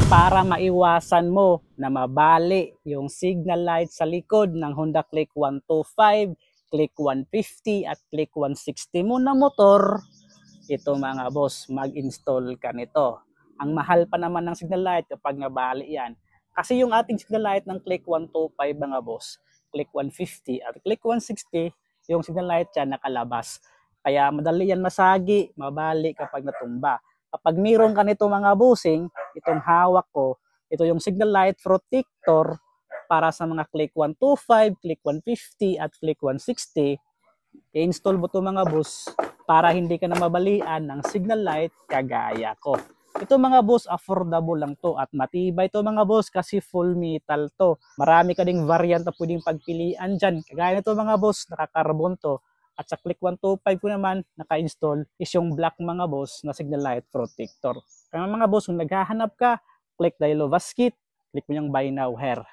para maiwasan mo na mabali yung signal light sa likod ng Honda Click 125, Click 150 at Click 160 mo na motor, ito mga boss, mag-install ka nito. Ang mahal pa naman ng signal light kapag nabali yan. Kasi yung ating signal light ng Click 125 mga boss, Click 150 at Click 160, yung signal light yan nakalabas. Kaya madali yan masagi, mabali kapag natumba. Kapag mayroon ka nito mga bossing, itong hawak ko, ito yung signal light protector para sa mga Click 125, Click 150 at Click 160. I-install mo ito mga boss para hindi ka na mabalian ng signal light kagaya ko. Ito mga boss, affordable lang to at matibay to mga boss kasi full metal to. Marami ka ding variant na pwedeng pagpilian dyan. Kagaya nito mga boss, naka-carbon to. At sa Click 125 ko naman, naka-install is yung black mga boss na signal light protector. Kaya mga boss, kung naghahanap ka, click the yellow basket, click mo yung buy now here.